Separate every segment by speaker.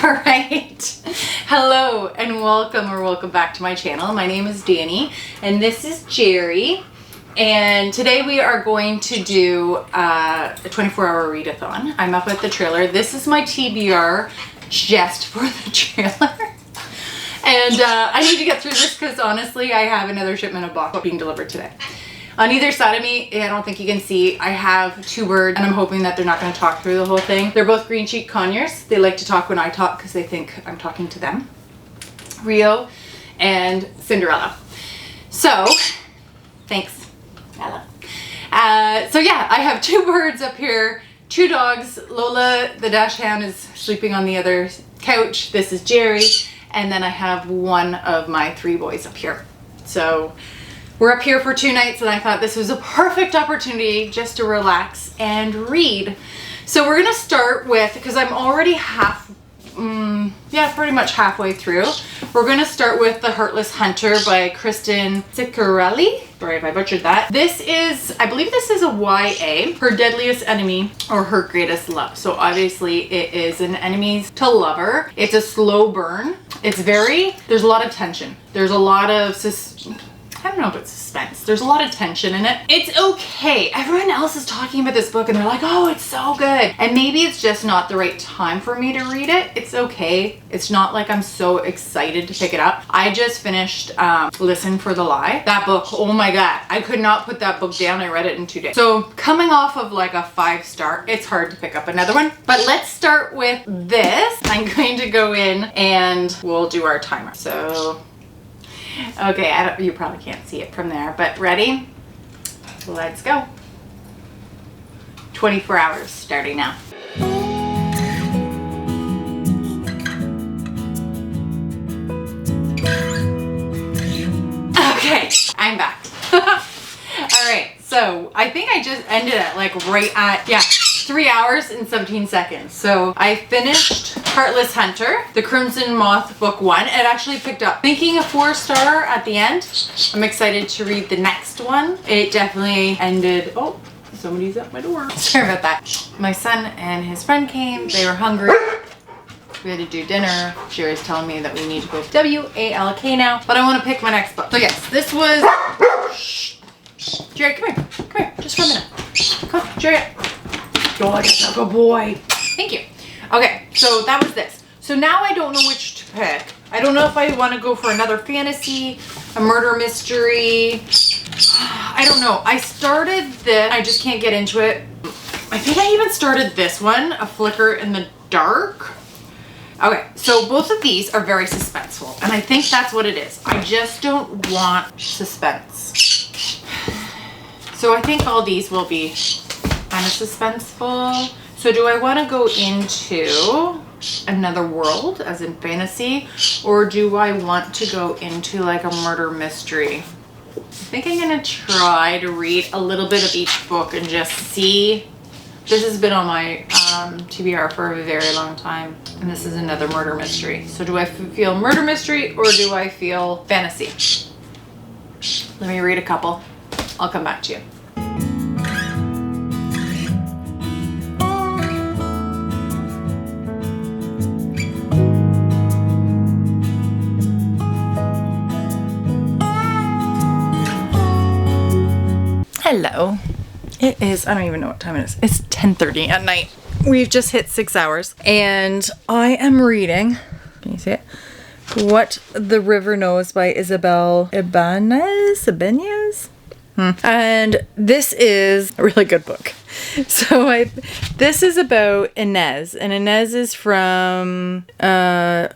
Speaker 1: All right. Hello and welcome back to my channel. My name is Danny and this is Jerry. And today we are going to do a 24-hour readathon. I'm up at the trailer. This is my TBR just for the trailer. And I need to get through this because honestly, I have another shipment of box being delivered today. On either side of me, I don't think you can see, I have two birds and I'm hoping that they're not going to talk through the whole thing. They're both green cheek conures. They like to talk when I talk because they think I'm talking to them. Rio and Cinderella. So, thanks, Ella. So yeah, I have two birds up here, two dogs. Lola, the dachshund, is sleeping on the other couch. This is Jerry. And then I have one of my three boys up here. So we're up here for 2 nights and I thought this was a perfect opportunity just to relax and read. So we're gonna start with, because I'm already pretty much halfway through. We're gonna start with The Heartless Hunter by Kristen Ciccarelli. Sorry if I butchered that. This is, I believe this is a YA, Her Deadliest Enemy or Her Greatest Love. So obviously it is an enemies to lover. It's a slow burn. It's there's a lot of tension. There's a lot of, I don't know if it's suspense. There's a lot of tension in it. It's okay. Everyone else is talking about this book and they're like, oh, it's so good. And maybe it's just not the right time for me to read it. It's okay. It's not like I'm so excited to pick it up. I just finished Listen for the Lie. That book, oh my God. I could not put that book down. I read it in 2 days. So coming off of like a 5-star, it's hard to pick up another one. But let's start with this. I'm going to go in and we'll do our timer. So okay, you probably can't see it from there, but ready? Let's go. 24 hours starting now. Okay, I'm back. All right, so I think I just ended it like right at, 3 hours and 17 seconds. So I finished Heartless Hunter, the Crimson Moth book 1. It actually picked up, thinking a 4-star at the end. I'm excited to read the next one. It definitely ended, oh, somebody's at my door. Sorry about that. My son and his friend came, they were hungry. We had to do dinner. Jerry's telling me that we need to go to WALK now, but I want to pick my next book. So yes, this was, shh. Jerry, come here, just for a minute. Come on, Jerry. Oh, that's a good boy. Thank you. Okay, so that was this. So now I don't know which to pick. I don't know if I want to go for another fantasy, a murder mystery. I don't know. I started this. I just can't get into it. I think I even started this one, A Flicker in the Dark. Okay, so both of these are very suspenseful, and I think that's what it is. I just don't want suspense. So I think all these will be kind of suspenseful. So do I want to go into another world, as in fantasy, or do I want to go into like a murder mystery? I think I'm gonna try to read a little bit of each book and just see. This has been on my TBR for a very long time, and this is another murder mystery. So do I feel murder mystery or do I feel fantasy? Let me read a couple. I'll come back to you. Hello. It is, I don't even know what time it is. It's 10:30 at night. We've just hit 6 hours and I am reading, can you see it? What the River Knows by Isabel Ibanez? And this is a really good book. So this is about Inez, and Inez is from,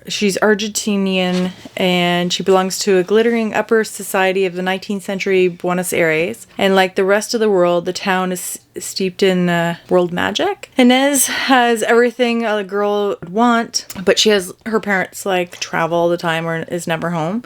Speaker 1: she's Argentinian, and she belongs to a glittering upper society of the 19th century Buenos Aires. And like the rest of the world, the town is steeped in world magic. Inez has everything a girl would want, but she has, her parents like travel all the time or is never home.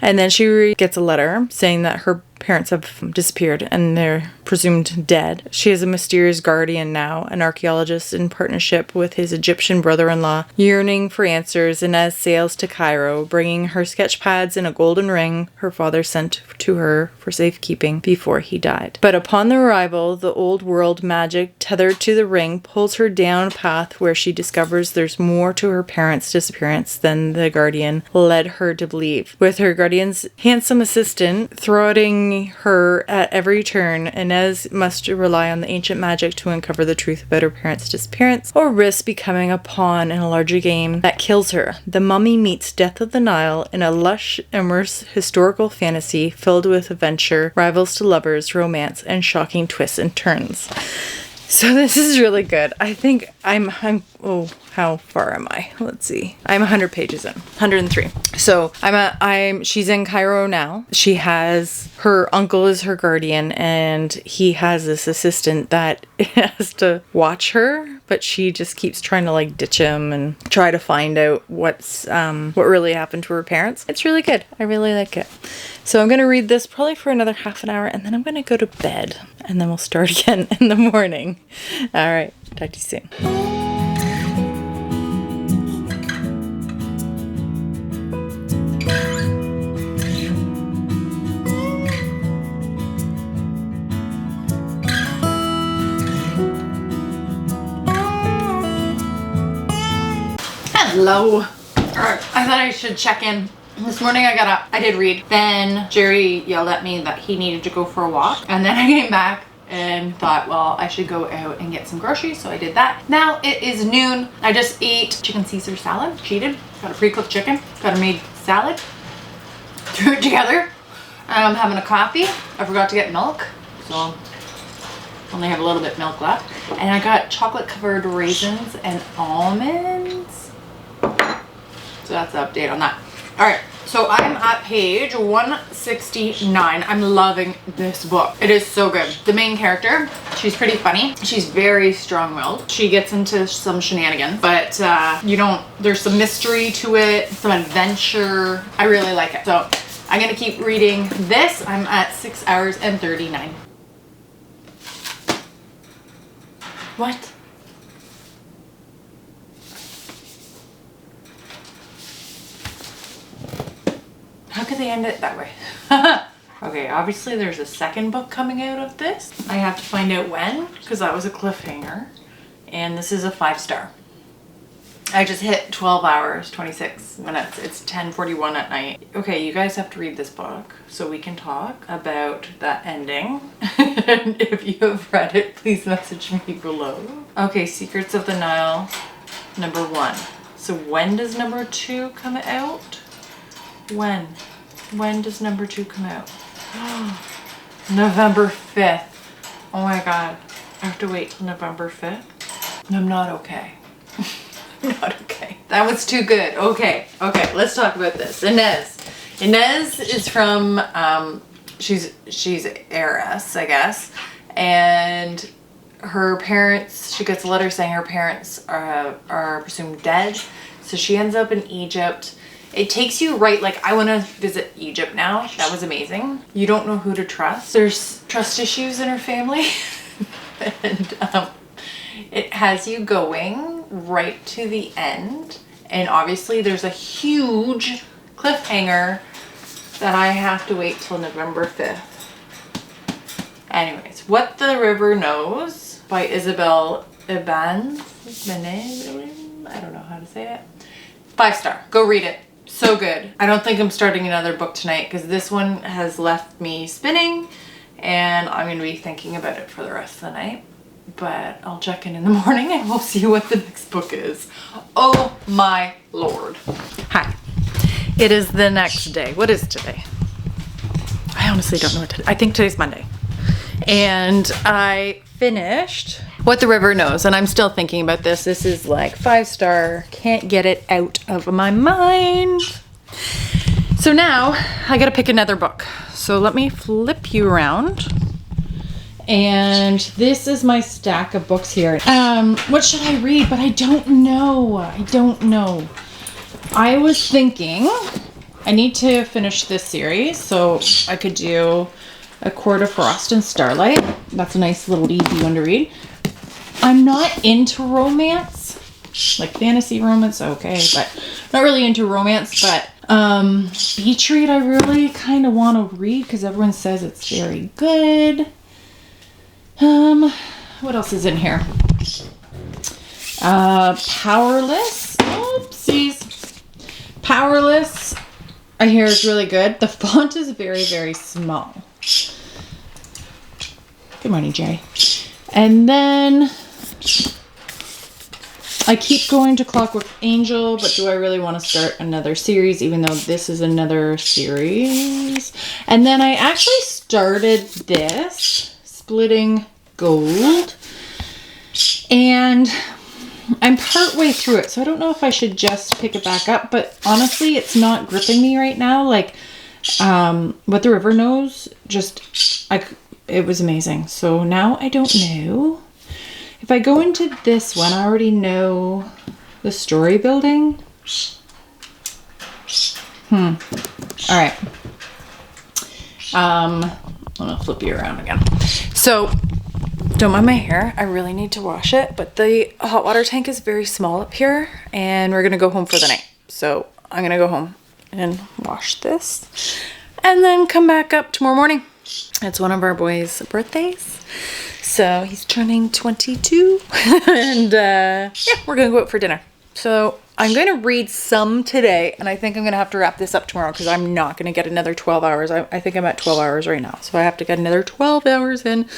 Speaker 1: And then she gets a letter saying that her
Speaker 2: parents have disappeared and they're presumed dead. She has a mysterious guardian now, an archaeologist in partnership with his Egyptian brother-in-law. Yearning for answers, Inez sails to Cairo, bringing her sketch pads and a golden ring her father sent to her for safekeeping before he died. But upon their arrival, the old world magic tethered to the ring pulls her down a path where she discovers there's more to her parents' disappearance than the guardian led her to believe. With her guardian's handsome assistant thwarting her at every turn, Inez must rely on the ancient magic to uncover the truth about her parents' disappearance, or risk becoming a pawn in a larger game that kills her. The Mummy meets Death of the Nile in a lush, immersive historical fantasy filled with adventure, rivals to lovers, romance, and shocking twists and turns. So this is really good. I think I'm how far am I? Let's see. I'm 100 pages in. 103. So she's in Cairo now. She has, her uncle is her guardian, and he has this assistant that has to watch her, but she just keeps trying to like ditch him and try to find out what really happened to her parents. It's really good. I really like it. So I'm going to read this probably for another half an hour, and then I'm going to go to bed, and then we'll start again in the morning. All right. Talk to you soon.
Speaker 1: Hello. Alright, I thought I should check in. This morning I got up, I did read. Then Jerry yelled at me that he needed to go for a walk. And then I came back and thought, well, I should go out and get some groceries. So I did that. Now it is noon. I just ate chicken Caesar salad. Cheated. Got a pre-cooked chicken. Got a made salad. Threw it together. I'm having a coffee. I forgot to get milk. So only have a little bit milk left. And I got chocolate covered raisins and almonds. So that's the update on that. All right, so I'm at page 169. I'm loving this book. It is so good. The main character, she's pretty funny. She's very strong-willed. She gets into some shenanigans, but there's some mystery to it, some adventure. I really like it. So I'm gonna keep reading this. I'm at 6 hours and 39. What? How could they end it that way? Okay, obviously there's a second book coming out of this. I have to find out when, because that was a cliffhanger. And this is a 5-star. I just hit 12 hours, 26 minutes. It's 10:41 at night. Okay, you guys have to read this book so we can talk about that ending. And if you have read it, please message me below. Okay, Secrets of the Nile, number 1. So when does number 2 come out? When does number 2 come out? November 5th. Oh my god. I have to wait till November 5th? I'm not okay. Not okay. That was too good. Okay, let's talk about this. Inez is from, she's heiress, I guess. And her parents, she gets a letter saying her parents are presumed dead. So she ends up in Egypt. It takes you right, like, I want to visit Egypt now. That was amazing. You don't know who to trust. There's trust issues in her family. And it has you going right to the end. And obviously there's a huge cliffhanger that I have to wait till November 5th. Anyways, What the River Knows by Isabel Ibanez. I don't know how to say it. 5-star. Go read it. So good. I don't think I'm starting another book tonight because this one has left me spinning and I'm going to be thinking about it for the rest of the night. But I'll check in the morning and we'll see what the next book is. Oh my lord. Hi. It is the next day. What is today? I honestly don't know what today. I think today's Monday. And I finished What the River Knows, and I'm still thinking about this. This is like 5-star. Can't get it out of my mind. So now I gotta pick another book. So let me flip you around. And this is my stack of books here. What should I read? But I don't know. I was thinking I need to finish this series, so I could do
Speaker 2: A Court of Frost and Starlight. That's a nice little easy one to read. I'm not into romance, like fantasy romance, okay, but not really into romance, but beach read I really kind of want to read because everyone says it's very good. What else is in here? Powerless. Oopsies. Powerless, I hear is really good. The font is very, very small. Good morning, Jerry. And then I keep going to Clockwork Angel, but do I really want to start another series, even though this is another series? And then I actually started this, Splitting Gold, and I'm partway through it, so I don't know if I should just pick it back up, but honestly, it's not gripping me right now. Like, What the River Knows, it was amazing. So now I don't know. If I go into this one, I already know the story building. All right. I'm gonna flip you around again. So, don't mind my hair. I really need to wash it, but the hot water tank is very small up here, and we're gonna go home for the night. So I'm gonna go home and wash this, and then come back up tomorrow morning. It's one of our boys' birthdays. So he's turning 22 and yeah, we're gonna go out for dinner. So I'm going to read some today, and I think I'm gonna have to wrap this up tomorrow because I'm not gonna get another 12 hours. I think I'm at 12 hours right now. So I have to get another 12 hours in.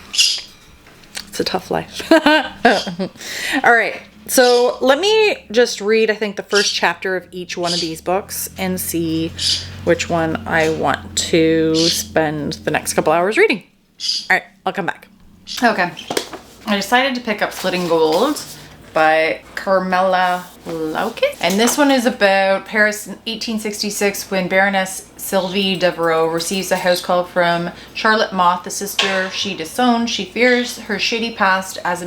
Speaker 2: It's a tough life. All right. So let me just read, I think, the first chapter of each one of these books and see which one I want to spend the next couple hours reading. All right, I'll come back. Okay, I decided to pick up Splitting Gold by Carmela Laukes. And this one is about Paris in 1866 when Baroness Sylvie Devereux receives a house call from Charlotte Moth, the sister she disowned. She fears her shady past as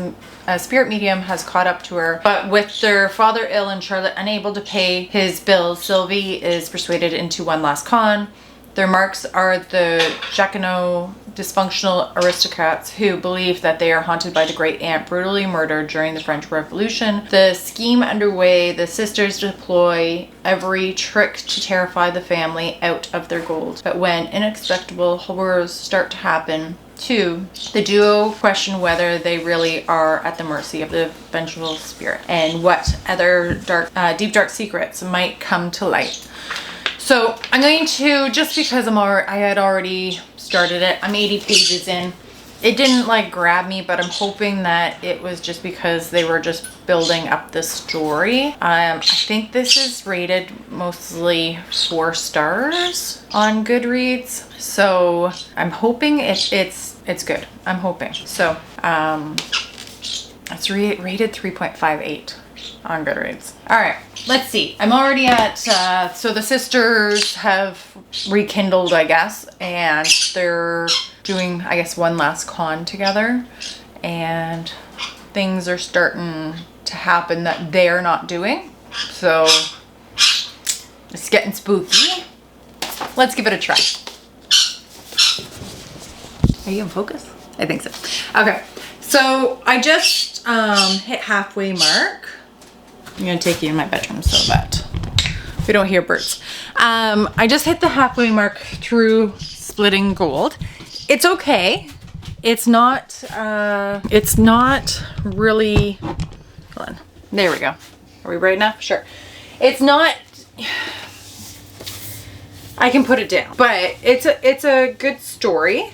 Speaker 2: a spirit medium has caught up to her. But with their father ill and Charlotte unable to pay his bills, Sylvie is persuaded into one last con. Their marks are the Jacquinot dysfunctional aristocrats who believe that they are haunted by the great aunt brutally murdered during the French Revolution. The scheme underway, the sisters deploy every trick to terrify the family out of their gold. But when unexpected horrors start to happen, too, the duo question whether they really are at the mercy of the vengeful spirit and what other deep dark secrets might come to light. So I'm going to, just because I had already started it, I'm 80 pages in. It didn't like grab me, but I'm hoping that it was just because they were just building up the story. I think this is rated mostly 4 stars on Goodreads. So I'm hoping it's good. I'm hoping. So it's rated 3.58 on Goodreads. All right, let's see. I'm already at, so the sisters have rekindled, I guess, and they're doing, I guess, one last con together, and things are starting to happen that they're not doing. So it's getting spooky. Let's give it a try. Are you in focus? I think so. Okay, so I just hit halfway mark. I'm gonna take you in my bedroom so that we don't hear birds. I just hit the halfway mark through Splitting Gold. It's okay. It's not really, hold on. There we go. Are we bright enough? Sure. It's not, I can put it down, but it's a good story.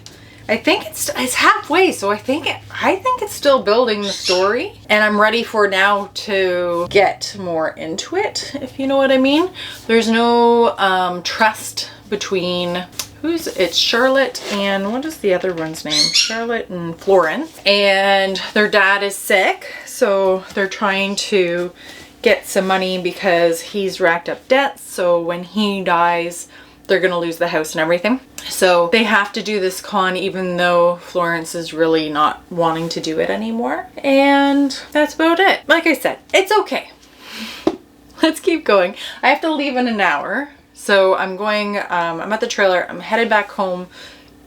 Speaker 2: I think it's halfway, so I think it's still building the story, and I'm ready for now to get more into it, if you know what I mean. There's no trust between it's Charlotte and what is the other one's name? Charlotte and Florence, and their dad is sick, so they're trying to get some money because he's racked up debts. So when he dies, they're gonna lose the house and everything. So they have to do this con even though Florence is really not wanting to do it anymore. And that's about it. Like I said, it's okay. Let's keep going. I have to leave in an hour. So I'm going, I'm at the trailer. I'm headed back home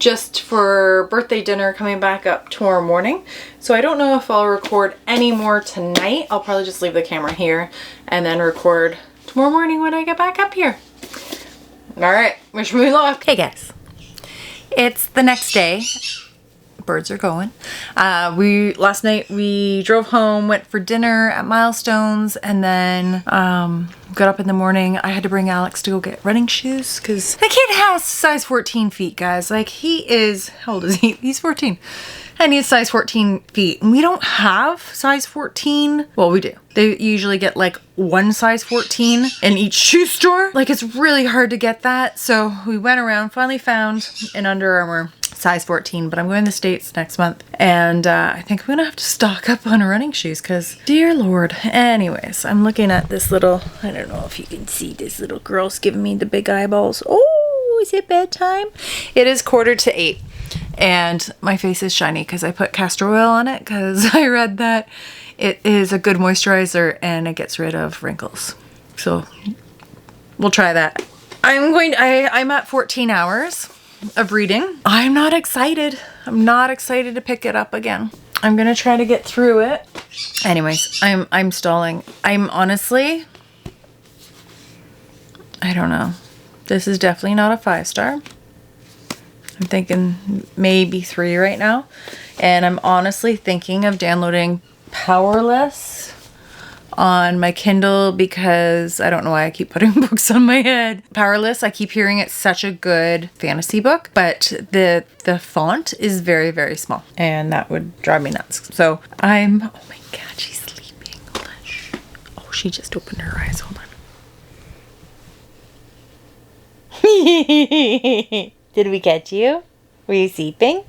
Speaker 2: just for birthday dinner coming back up tomorrow morning. So I don't know if I'll record any more tonight. I'll probably just leave the camera here and then record tomorrow morning when I get back up here. All right, wish me luck. Hey guys, it's the next day. Birds are going. Last night we drove home, went for dinner at Milestones, and then got up in the morning. I had to bring Alex to go get running shoes because the kid has size 14 feet, guys. Like, he is, how old is he? He's 14. And he has size 14 feet. And we don't have size 14. Well, we do. They usually get like one size 14 in each shoe store. Like, it's really hard to get that. So we went around, finally found an Under Armour size 14, but I'm going to the States next month. And I think I'm going to have to stock up on running shoes because, dear Lord. Anyways, I'm looking at this little, I don't know if you can see, this little girl's giving me the big eyeballs. Oh, is it bedtime? It is 7:45. And my face is shiny because I put castor oil on it because I read that it is a good moisturizer and it gets rid of wrinkles. So we'll try that. I'm at 14 hours of reading. I'm not excited. I'm not excited to pick it up again. I'm gonna try to get through it. Anyways, I'm stalling. I'm honestly, I don't know. This is definitely not a 5-star. I'm thinking maybe 3 right now. And I'm honestly thinking of downloading Powerless on my Kindle because I don't know why I keep putting books on my head. Powerless, I keep hearing it's such a good fantasy book, but the font is very, very small and that would drive me nuts. So oh my God, she's sleeping. Hold on. Shh. Oh, she just opened her eyes. Hold on. Did we catch you? Were you sleeping?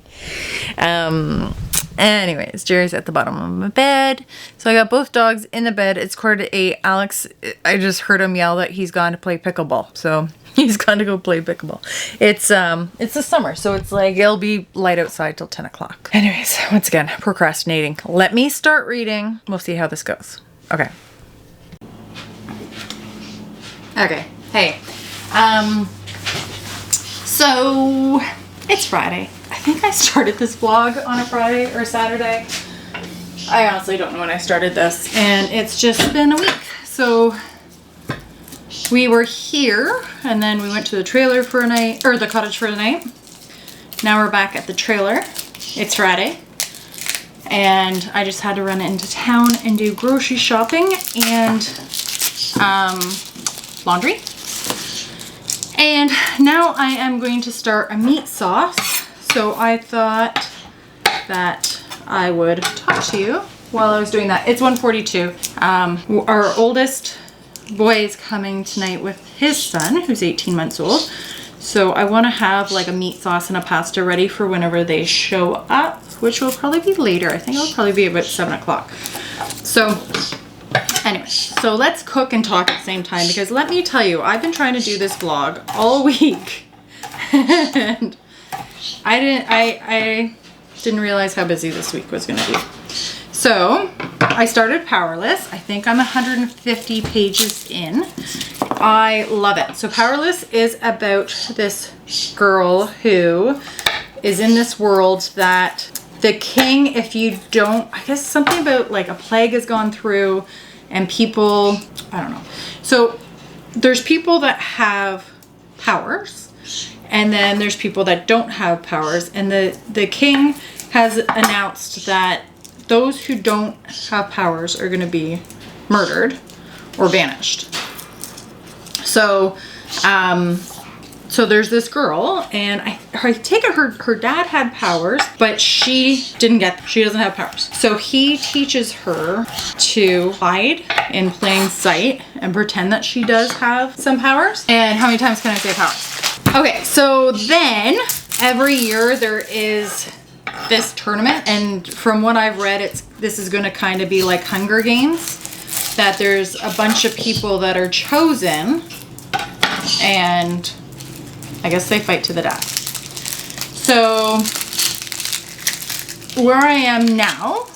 Speaker 2: Anyways, Jerry's at the bottom of my bed. So I got both dogs in the bed. It's 7:45. Alex, I just heard him yell that he's gone to play pickleball. So he's gone to go play pickleball. It's the summer, so it's like it'll be light outside till 10 o'clock. Anyways, once again, procrastinating. Let me start reading. We'll see how this goes. Okay. Okay. Hey. So it's Friday. I think I started this vlog on a Friday or Saturday. I honestly don't know when I started this, and it's just been a week. So we were here and then we went to the trailer for a night, or the cottage for a night. Now we're back at the trailer. It's Friday and I just had to run into town and do grocery shopping and laundry. And now I am going to start a meat sauce. So I thought that I would talk to you while I was doing that. It's 1:42. Our oldest boy is coming tonight with his son, who's 18 months old. So I want to have like a meat sauce and a pasta ready for whenever they show up, which will probably be later. I think it'll probably be about 7 o'clock. So anyway, so let's cook and talk at the same time because let me tell you, I've been trying to do this vlog all week and I didn't realize how busy this week was going to be. So I started Powerless. I think I'm 150 pages in. I love it. So Powerless is about this girl who is in this world that the king, if you don't, I guess something about like a plague has gone through and people, I don't know. So there's people that have powers and then there's people that don't have powers. And the king has announced that those who don't have powers are going to be murdered or banished. So, so there's this girl, and I take it her dad had powers, but she doesn't have powers. So he teaches her to hide in plain sight and pretend that she does have some powers. And how many times can I say powers? Okay, so then every year there is this tournament, and from what I've read, this is going to kind of be like Hunger Games, that there's a bunch of people that are chosen, and I guess they fight to the death. So where I am now,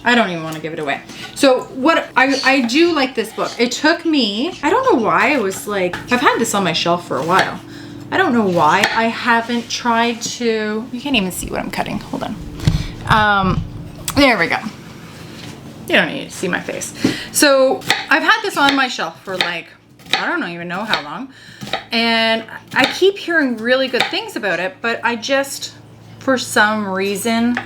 Speaker 2: I don't even want to give it away. So what I do like this book. It took me, I don't know why, I was like, I've had this on my shelf for a while. I don't know why I haven't tried to, you can't even see what I'm cutting. Hold on. There we go. You don't need to see my face. So I've had this on my shelf for like, I don't even know how long. And I keep hearing really good things about it, but I just, for some reason,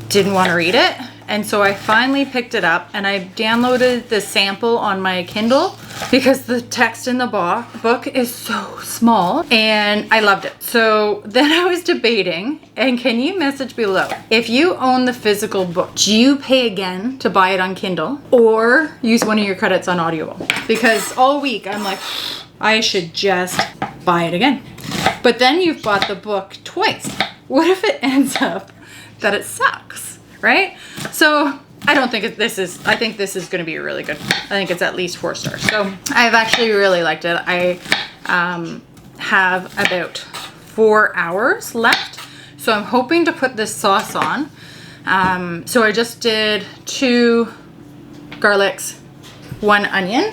Speaker 2: didn't want to read it. And so I finally picked it up and I downloaded the sample on my Kindle because the text in the book is so small and I loved it. So then I was debating, and can you message below? If you own the physical book, do you pay again to buy it on Kindle or use one of your credits on Audible? Because all week I'm like, I should just buy it again. But then you've bought the book twice. What if it ends up that it sucks, right? So I don't think this is, I think this is going to be really good. I think it's at least 4 stars. So I've actually really liked it. I have about 4 hours left. So I'm hoping to put this sauce on. So I just did 2 garlics, 1 onion,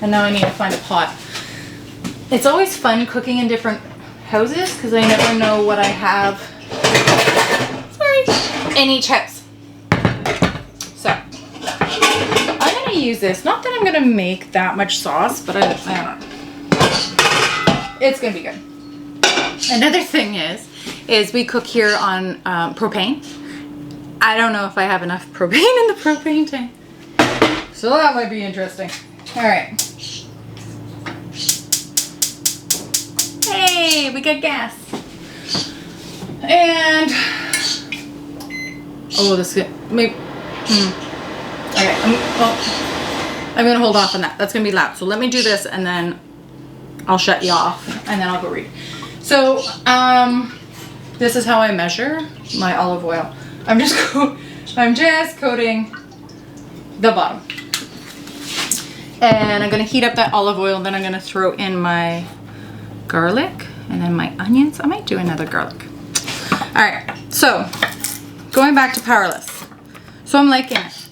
Speaker 2: and now I need to find a pot. It's always fun cooking in different houses because I never know what I have. Sorry. In each house. So I'm gonna use this. Not that I'm gonna make that much sauce, but I don't know. It's gonna be good. Another thing is we cook here on propane. I don't know if I have enough propane in the propane tank, so that might be interesting. All right. Hey, we got gas. And oh, this is maybe. Okay, I'm gonna hold off on that. That's gonna be loud. So let me do this, and then I'll shut you off, and then I'll go read. So this is how I measure my olive oil. I'm just coating the bottom, and I'm gonna heat up that olive oil. And then I'm gonna throw in my garlic and then my onions. I might do another garlic. All right, so going back to Powerless. So I'm liking it.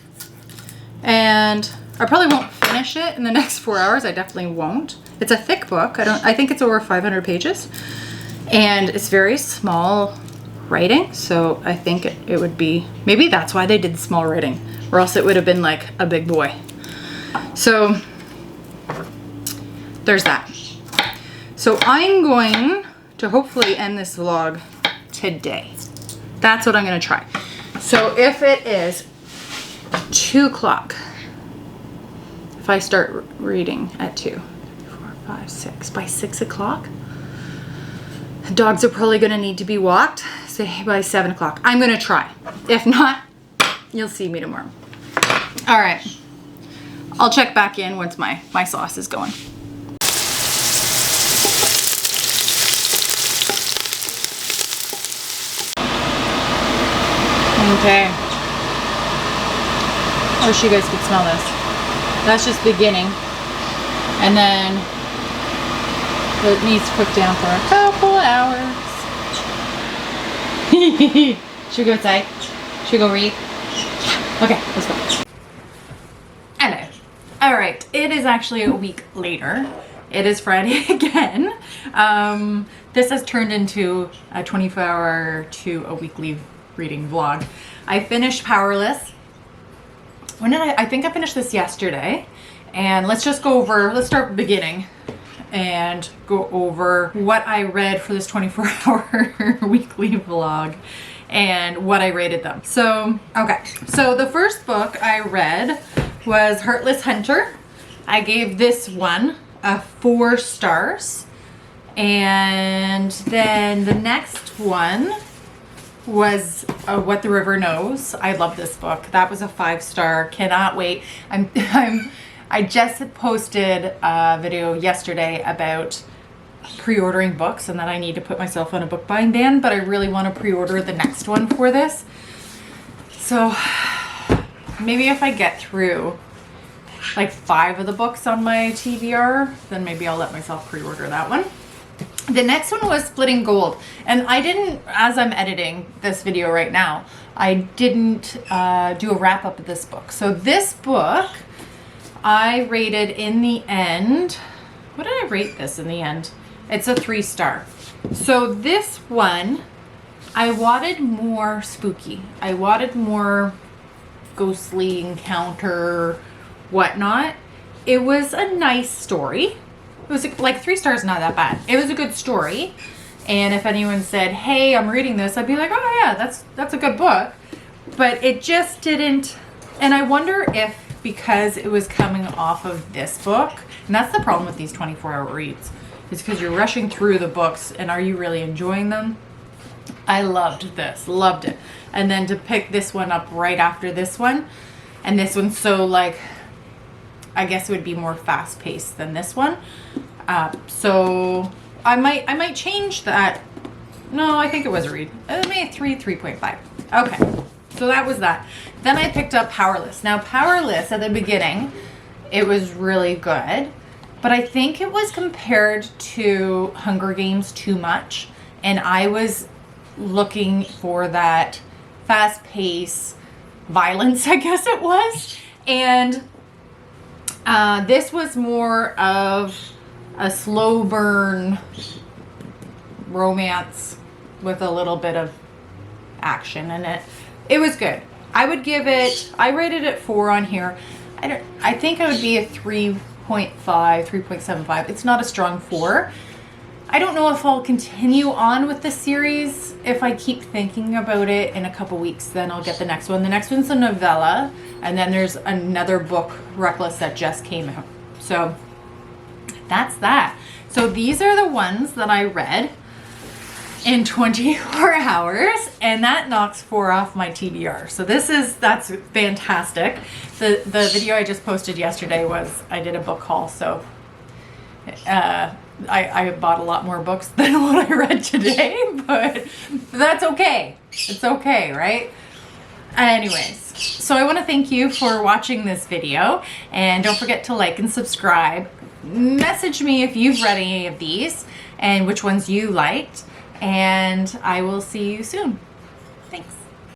Speaker 2: And I probably won't finish it in the next 4 hours. I definitely won't. It's a thick book. I think it's over 500 pages. And it's very small writing. So I think it would be, maybe that's why they did small writing, or else it would have been like a big boy. So there's that. So I'm going to hopefully end this vlog today. That's what I'm gonna try. So if it is 2 o'clock, if I start reading at 2, 3, 4, 5, 6, by 6 o'clock, the dogs are probably gonna need to be walked, say by 7 o'clock. I'm gonna try. If not, you'll see me tomorrow. All right, I'll check back in once my sauce is going. Okay. I wish you guys could smell this. That's just beginning. And then it needs to cook down for a couple hours. Should we go outside? Should we go read? Okay, let's go. Hello. All right, it is actually a week later. It is Friday again. This has turned into a 24-hour to a weekly reading vlog. I finished Powerless. When did I think I finished this yesterday. And let's just go over, let's start beginning and go over what I read for this 24-hour weekly vlog and what I rated them. So, okay. So the first book I read was Heartless Hunter. I gave this one a 4 stars. And then the next one was What the River Knows. I love this book. That was a 5-star. Cannot wait. I just posted a video yesterday about pre-ordering books and that I need to put myself on a book buying ban, but I really want to pre-order the next one for this. So maybe if I get through like 5 of the books on my TBR, then maybe I'll let myself pre-order that one. The next one was Splitting Gold, and I didn't, as I'm editing this video right now, I didn't do a wrap up of this book. So this book I rated in the end, what did I rate this in the end?
Speaker 1: It's a 3-star. So this one, I wanted more spooky. I wanted more ghostly encounter, whatnot. It was a nice story. It was like 3 stars, not that bad. It was a good story. And if anyone said, hey, I'm reading this, I'd be like, oh yeah, that's a good book. But it just didn't, and I wonder if because it was coming off of this book, and that's the problem with these 24-hour reads, is because you're rushing through the books, and are you really enjoying them? I loved this, loved it. And then to pick this one up right after this one, and this one's so like, I guess it would be more fast-paced than this one. So I might change that. No, I think it was a read. It made 3.5. Okay, so that was that. Then I picked up Powerless. Now Powerless at the beginning, it was really good, but I think it was compared to Hunger Games too much, and I was looking for that fast-paced violence, I guess it was, and this was more of a slow burn romance with a little bit of action in it. It was good. I would give it, I rated it 4 on here. I think I would be a 3.5, 3.75. It's not a strong 4. I don't know if I'll continue on with the series. If I keep thinking about it in a couple weeks, then I'll get the next one. The next one's a novella, and then there's another book, Reckless, that just came out. So that's that. So these are the ones that I read in 24 hours, and that knocks 4 off my TBR. So that's fantastic. The video I just posted yesterday was, I did a book haul, so I bought a lot more books than what I read today, but that's okay. It's okay, right? Anyways, so I want to thank you for watching this video, and don't forget to like and subscribe. Message me if you've read any of these and which ones you liked, and I will see you soon. Thanks.